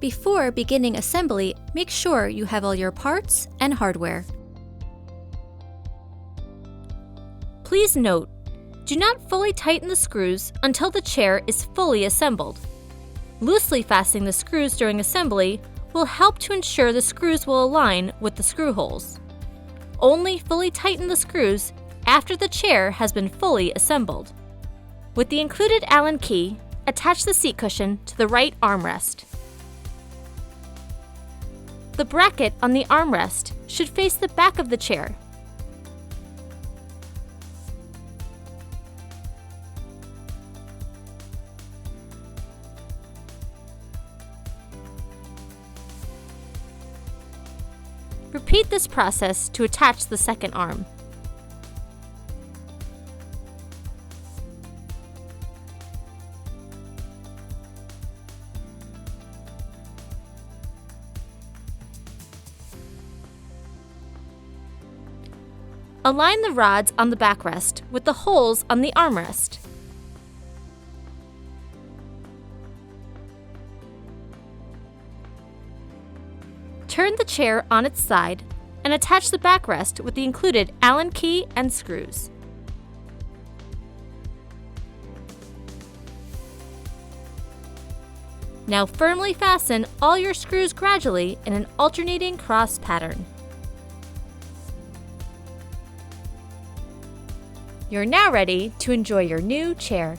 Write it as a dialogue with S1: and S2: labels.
S1: Before beginning assembly, make sure you have all your parts and hardware. Please note, do not fully tighten the screws until the chair is fully assembled. Loosely fastening the screws during assembly will help to ensure the screws will align with the screw holes. Only fully tighten the screws after the chair has been fully assembled. With the included Allen key, attach the seat cushion to the right armrest. The bracket on the armrest should face the back of the chair. Repeat this process to attach the second arm. Align the rods on the backrest with the holes on the armrest. Turn the chair on its side and attach the backrest with the included Allen key and screws. Now firmly fasten all your screws gradually in an alternating cross pattern. You're now ready to enjoy your new chair.